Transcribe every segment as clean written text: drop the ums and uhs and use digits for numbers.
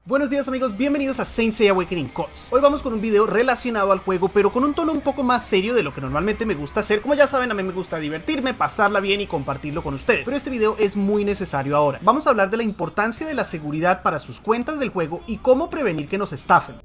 Buenos días amigos, bienvenidos a Saint Seiya Awakening Codes. Hoy vamos con un video relacionado al juego, pero con un tono un poco más serio de lo que normalmente me gusta hacer. Como ya saben, a mí me gusta divertirme, pasarla bien y compartirlo con ustedes. Pero este video es muy necesario ahora. Vamos a hablar de la importancia de la seguridad para sus cuentas del juego y cómo prevenir que nos estafen.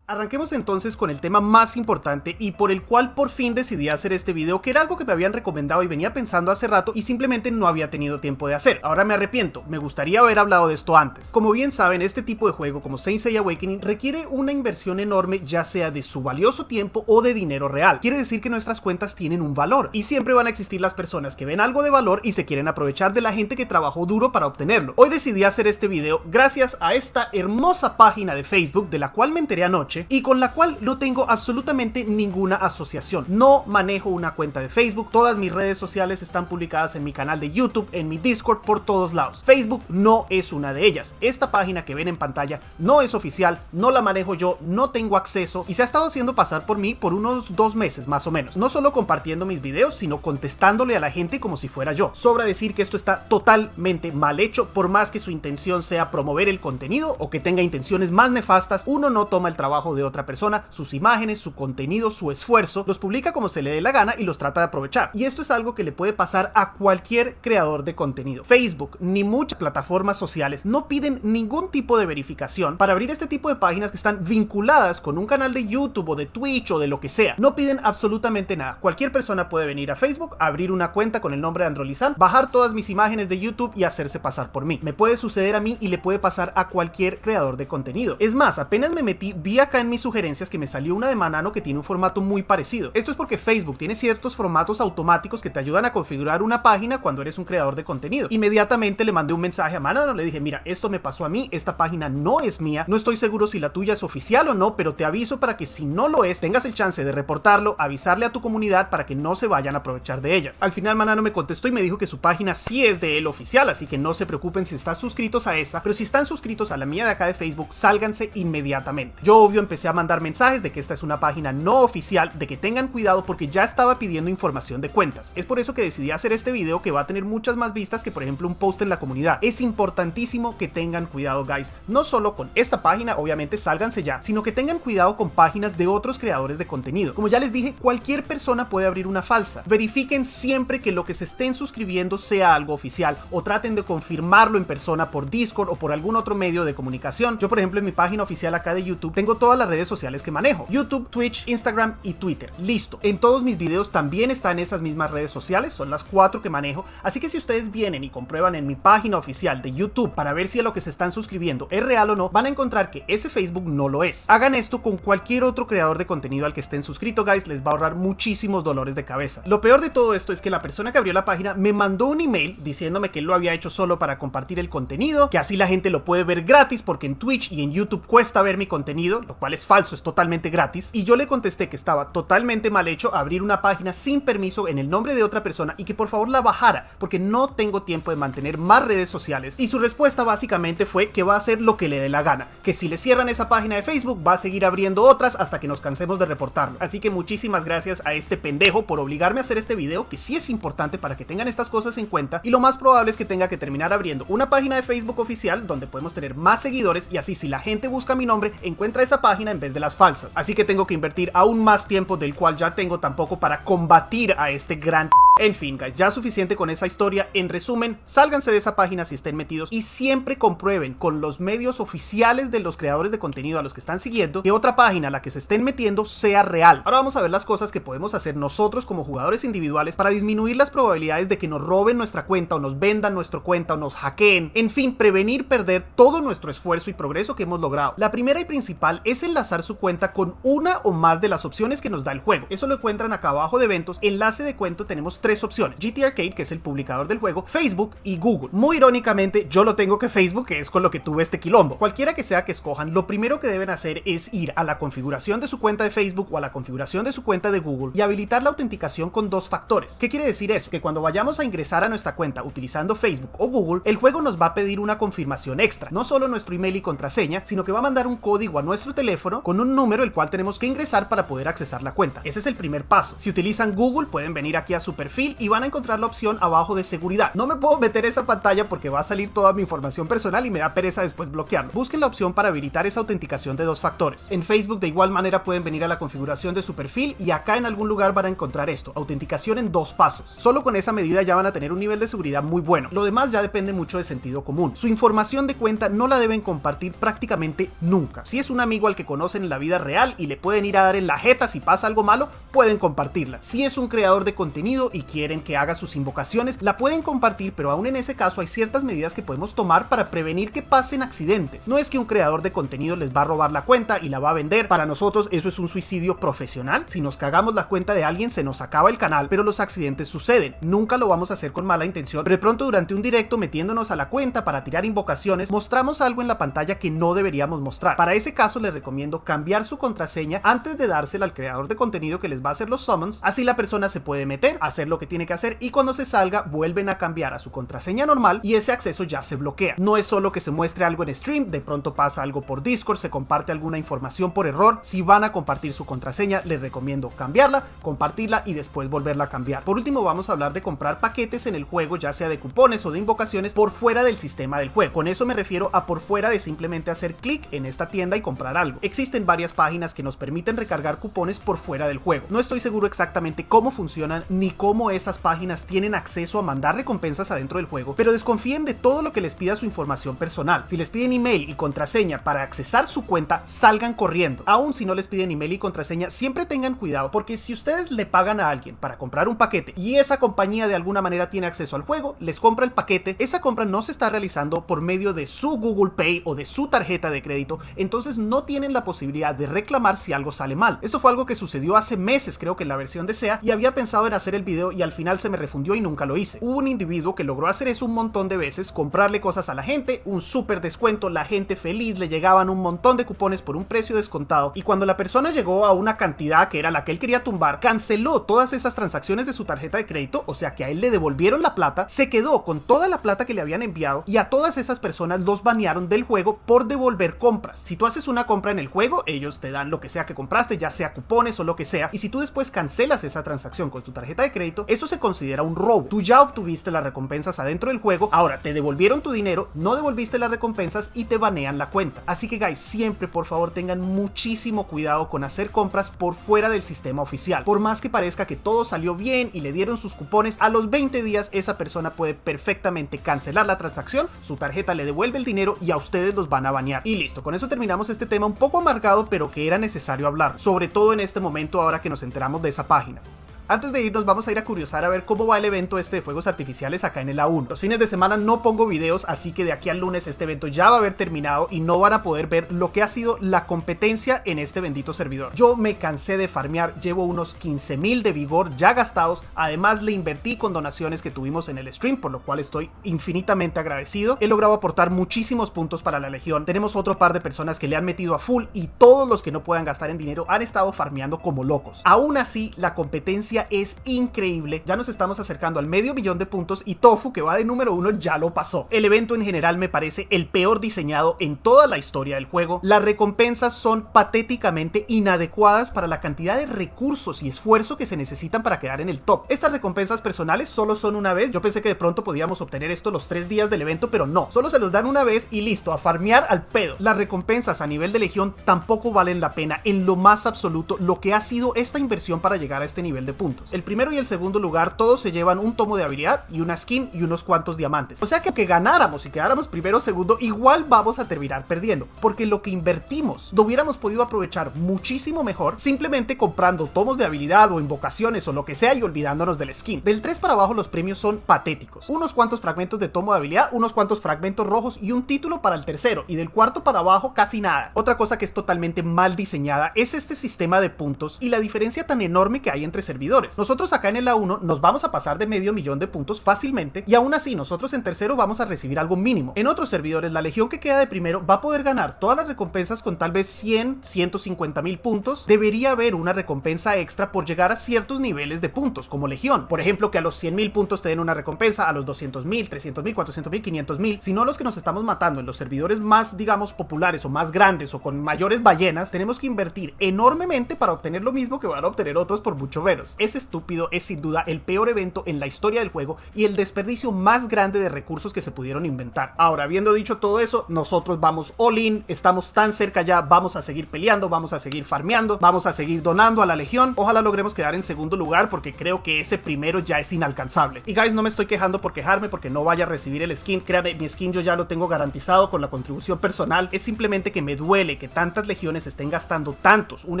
Arranquemos entonces con el tema más importante y por el cual por fin decidí hacer este video, que era algo que me habían recomendado y venía pensando hace rato y simplemente no había tenido tiempo de hacer. Ahora me arrepiento, me gustaría haber hablado de esto antes. Como bien saben, este tipo de juego como Saint Seiya Awakening requiere una inversión enorme, ya sea de su valioso tiempo o de dinero real. Quiere decir que nuestras cuentas tienen un valor y siempre van a existir las personas que ven algo de valor y se quieren aprovechar de la gente que trabajó duro para obtenerlo. Hoy decidí hacer este video gracias a esta hermosa página de Facebook de la cual me enteré anoche y con la cual no tengo absolutamente ninguna asociación. No manejo una cuenta de Facebook, todas mis redes sociales están publicadas en mi canal de YouTube, en mi Discord, por todos lados. Facebook no es una de ellas. Esta página que ven en pantalla no es oficial, no la manejo yo, no tengo acceso y se ha estado haciendo pasar por mí por unos 2 meses más o menos. No solo compartiendo mis videos, sino contestándole a la gente como si fuera yo. Sobra decir que esto está totalmente mal hecho, por más que su intención sea promover el contenido o que tenga intenciones más nefastas. Uno no toma el trabajo de otra persona, sus imágenes, su contenido, su esfuerzo, los publica como se le dé la gana y los trata de aprovechar. Y esto es algo que le puede pasar a cualquier creador de contenido. Facebook ni muchas plataformas sociales no piden ningún tipo de verificación para abrir este tipo de páginas que están vinculadas con un canal de YouTube o de Twitch o de lo que sea. No piden absolutamente nada. Cualquier persona puede venir a Facebook, abrir una cuenta con el nombre de Androlizan, bajar todas mis imágenes de YouTube y hacerse pasar por mí. Me puede suceder a mí y le puede pasar a cualquier creador de contenido. Es más, apenas me metí, vi acá en mis sugerencias que me salió una de Manano que tiene un formato muy parecido. Esto es porque Facebook tiene ciertos formatos automáticos que te ayudan a configurar una página cuando eres un creador de contenido. Inmediatamente le mandé un mensaje a Manano, le dije: mira, esto me pasó a mí, esta página no es mía, no estoy seguro si la tuya es oficial o no, pero te aviso para que si no lo es, tengas el chance de reportarlo, avisarle a tu comunidad para que no se vayan a aprovechar de ellas. Al final Manano me contestó y me dijo que su página sí es de él oficial, así que no se preocupen si están suscritos a esa, pero si están suscritos a la mía de acá de Facebook, sálganse inmediatamente. Yo obvio empecé a mandar mensajes de que esta es una página no oficial, de que tengan cuidado porque ya estaba pidiendo información de cuentas. Es por eso que decidí hacer este video, que va a tener muchas más vistas que por ejemplo un post en la comunidad. Es importantísimo que tengan cuidado, guys, no solo con esta página, obviamente sálganse ya, sino que tengan cuidado con páginas de otros creadores de contenido. Como ya les dije, cualquier persona puede abrir una falsa. Verifiquen siempre que lo que se estén suscribiendo sea algo oficial o traten de confirmarlo en persona por Discord o por algún otro medio de comunicación. Yo por ejemplo en mi página oficial acá de YouTube tengo todas las redes sociales que manejo: YouTube, Twitch, Instagram y Twitter. Listo. En todos mis videos también están esas mismas redes sociales, son las 4 que manejo, así que si ustedes vienen y comprueban en mi página oficial de YouTube para ver si a lo que se están suscribiendo es real o no, van a encontrar que ese Facebook no lo es. Hagan esto con cualquier otro creador de contenido al que estén suscritos, guys, les va a ahorrar muchísimos dolores de cabeza. Lo peor de todo esto es que la persona que abrió la página me mandó un email diciéndome que él lo había hecho solo para compartir el contenido, que así la gente lo puede ver gratis porque en Twitch y en YouTube cuesta ver mi contenido, lo cual es falso, es totalmente gratis. Y yo le contesté que estaba totalmente mal hecho abrir una página sin permiso en el nombre de otra persona y que por favor la bajara porque no tengo tiempo de mantener más redes sociales. Y su respuesta básicamente fue que va a hacer lo que le dé la gana, que si le cierran esa página de Facebook va a seguir abriendo otras hasta que nos cansemos de reportarlo. Así que muchísimas gracias a este pendejo por obligarme a hacer este video, que sí es importante para que tengan estas cosas en cuenta, y lo más probable es que tenga que terminar abriendo una página de Facebook oficial donde podemos tener más seguidores y así si la gente busca mi nombre encuentra esa página en vez de las falsas. Así que tengo que invertir aún más tiempo del cual ya tengo tampoco para combatir a este gran... En fin, guys, ya suficiente con esa historia. En resumen, sálganse de esa página si estén metidos y siempre comprueben con los medios oficiales de los creadores de contenido a los que están siguiendo que otra página a la que se estén metiendo sea real. Ahora vamos a ver las cosas que podemos hacer nosotros como jugadores individuales para disminuir las probabilidades de que nos roben nuestra cuenta o nos vendan nuestra cuenta o nos hackeen. En fin, prevenir perder todo nuestro esfuerzo y progreso que hemos logrado. La primera y principal es enlazar su cuenta con una o más de las opciones que nos da el juego. Eso lo encuentran acá abajo de eventos. Enlace de cuenta tenemos 3 opciones: GT Arcade, que es el publicador del juego, Facebook y Google. Muy irónicamente yo lo tengo que Facebook, que es con lo que tuve este quilombo. Cualquiera que sea que escojan, lo primero que deben hacer es ir a la configuración de su cuenta de Facebook o a la configuración de su cuenta de Google y habilitar la autenticación con 2 factores. ¿Qué quiere decir eso? Que cuando vayamos a ingresar a nuestra cuenta utilizando Facebook o Google, el juego nos va a pedir una confirmación extra, no solo nuestro email y contraseña, sino que va a mandar un código a nuestro teléfono con un número el cual tenemos que ingresar para poder accesar la cuenta. Ese es el primer paso. Si utilizan Google, pueden venir aquí a su perfil perfil y van a encontrar la opción abajo de seguridad. No me puedo meter esa pantalla porque va a salir toda mi información personal y me da pereza después bloquearlo. Busquen la opción para habilitar esa autenticación de 2 factores. En Facebook de igual manera pueden venir a la configuración de su perfil y acá en algún lugar van a encontrar esto, autenticación en 2 pasos. Solo con esa medida ya van a tener un nivel de seguridad muy bueno. Lo demás ya depende mucho de sentido común. Su información de cuenta no la deben compartir prácticamente nunca. Si es un amigo al que conocen en la vida real y le pueden ir a dar en la jeta si pasa algo malo, pueden compartirla. Si es un creador de contenido y quieren que haga sus invocaciones, la pueden compartir, pero aún en ese caso hay ciertas medidas que podemos tomar para prevenir que pasen accidentes. No es que un creador de contenido les va a robar la cuenta y la va a vender. Para nosotros eso es un suicidio profesional. Si nos cagamos la cuenta de alguien se nos acaba el canal, pero los accidentes suceden. Nunca lo vamos a hacer con mala intención, pero de pronto durante un directo metiéndonos a la cuenta para tirar invocaciones, mostramos algo en la pantalla que no deberíamos mostrar. Para ese caso les recomiendo cambiar su contraseña antes de dársela al creador de contenido que les va a hacer los summons. Así la persona se puede meter, hacer lo que tiene que hacer y cuando se salga vuelven a cambiar a su contraseña normal y ese acceso ya se bloquea. No es solo que se muestre algo en stream, de pronto pasa algo por Discord, se comparte alguna información por error. Si van a compartir su contraseña les recomiendo cambiarla, compartirla y después volverla a cambiar. Por último vamos a hablar de comprar paquetes en el juego, ya sea de cupones o de invocaciones por fuera del sistema del juego. Con eso me refiero a por fuera de simplemente hacer clic en esta tienda y comprar algo. Existen varias páginas que nos permiten recargar cupones por fuera del juego. No estoy seguro exactamente cómo funcionan ni cómo esas páginas tienen acceso a mandar recompensas adentro del juego, pero desconfíen de todo lo que les pida su información personal. Si les piden email y contraseña para accesar su cuenta, salgan corriendo. Aún si no les piden email y contraseña, siempre tengan cuidado, porque si ustedes le pagan a alguien para comprar un paquete y esa compañía de alguna manera tiene acceso al juego, les compra el paquete, esa compra no se está realizando por medio de su Google Pay o de su tarjeta de crédito, entonces no tienen la posibilidad de reclamar si algo sale mal. Esto fue algo que sucedió hace meses, creo que en la versión de SEA, y había pensado en hacer el video y al final se me refundió y nunca lo hice. Hubo un individuo que logró hacer eso un montón de veces, comprarle cosas a la gente, un súper descuento, la gente feliz, le llegaban un montón de cupones por un precio descontado y cuando la persona llegó a una cantidad que era la que él quería tumbar, canceló todas esas transacciones de su tarjeta de crédito, o sea que a él le devolvieron la plata, se quedó con toda la plata que le habían enviado y a todas esas personas los banearon del juego por devolver compras. Si tú haces una compra en el juego, ellos te dan lo que sea que compraste, ya sea cupones o lo que sea, y si tú después cancelas esa transacción con tu tarjeta de crédito, eso se considera un robo. Tú ya obtuviste las recompensas adentro del juego, ahora te devolvieron tu dinero, no devolviste las recompensas y te banean la cuenta. Así que guys, siempre por favor tengan muchísimo cuidado con hacer compras por fuera del sistema oficial. Por más que parezca que todo salió bien y le dieron sus cupones, a los 20 días esa persona puede perfectamente cancelar la transacción, su tarjeta le devuelve el dinero y a ustedes los van a banear. Y listo, con eso terminamos este tema un poco amargado, pero que era necesario hablar, sobre todo en este momento ahora que nos enteramos de esa página. Antes de irnos vamos a ir a curiosar a ver cómo va el evento este de fuegos artificiales acá en el A1. Los fines de semana no pongo videos, así que de aquí al lunes este evento ya va a haber terminado y no van a poder ver lo que ha sido la competencia en este bendito servidor. Yo me cansé de farmear, llevo unos 15,000 de vigor ya gastados, además le invertí con donaciones que tuvimos en el stream, por lo cual estoy infinitamente agradecido. He logrado aportar muchísimos puntos para la legión, tenemos otro par de personas que le han metido a full y todos los que no puedan gastar en dinero han estado farmeando como locos. Aún así, la competencia es increíble, ya nos estamos acercando al medio millón de puntos y Tofu, que va de número 1, ya lo pasó. El evento en general me parece el peor diseñado en toda la historia del juego. Las recompensas son patéticamente inadecuadas para la cantidad de recursos y esfuerzo que se necesitan para quedar en el top. Estas recompensas personales solo son una vez, yo pensé que de pronto podíamos obtener esto los 3 días del evento, pero no, solo se los dan una vez y listo, a farmear al pedo. Las recompensas a nivel de legión tampoco valen la pena en lo más absoluto lo que ha sido esta inversión para llegar a este nivel de puntos. El primero y el segundo lugar todos se llevan un tomo de habilidad y una skin y unos cuantos diamantes, o sea que aunque ganáramos y quedáramos primero o segundo, igual vamos a terminar perdiendo, porque lo que invertimos lo hubiéramos podido aprovechar muchísimo mejor simplemente comprando tomos de habilidad o invocaciones o lo que sea y olvidándonos del skin. Del 3 para abajo los premios son patéticos, unos cuantos fragmentos de tomo de habilidad, unos cuantos fragmentos rojos y un título para el tercero, y del cuarto para abajo casi nada. Otra cosa que es totalmente mal diseñada es este sistema de puntos y la diferencia tan enorme que hay entre servidores. Nosotros acá en el A1 nos vamos a pasar de medio millón de puntos fácilmente y aún así nosotros en tercero vamos a recibir algo mínimo. En otros servidores la legión que queda de primero va a poder ganar todas las recompensas con tal vez 100, 150,000 puntos. Debería haber una recompensa extra por llegar a ciertos niveles de puntos como legión. Por ejemplo, que a los 100,000 puntos te den una recompensa, a los 200,000, 300,000, 400,000, 500,000. Si no, los que nos estamos matando en los servidores más, digamos, populares o más grandes o con mayores ballenas, tenemos que invertir enormemente para obtener lo mismo que van a obtener otros por mucho menos. es estúpido, es sin duda el peor evento en la historia del juego y el desperdicio más grande de recursos que se pudieron inventar. Ahora, habiendo dicho todo eso, nosotros vamos all in, estamos tan cerca ya, vamos a seguir peleando, vamos a seguir farmeando, vamos a seguir donando a la Legión. Ojalá logremos quedar en segundo lugar porque creo que ese primero ya es inalcanzable. Y guys, no me estoy quejando por quejarme porque no vaya a recibir el skin. Créame, mi skin yo ya lo tengo garantizado con la contribución personal. Es simplemente que me duele que tantas legiones estén gastando tantos, un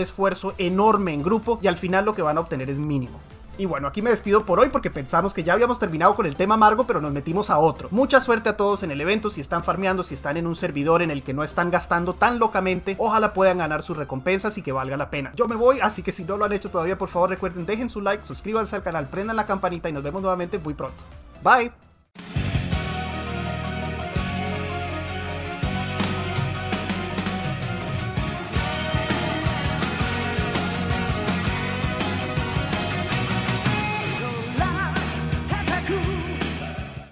esfuerzo enorme en grupo y al final lo que van a obtener es mínimo. Y bueno, aquí me despido por hoy porque pensamos que ya habíamos terminado con el tema amargo, pero nos metimos a otro. Mucha suerte a todos en el evento, si están farmeando, si están en un servidor en el que no están gastando tan locamente, ojalá puedan ganar sus recompensas y que valga la pena. Yo me voy, así que si no lo han hecho todavía, por favor recuerden, dejen su like, suscríbanse al canal, prendan la campanita y nos vemos nuevamente muy pronto. Bye.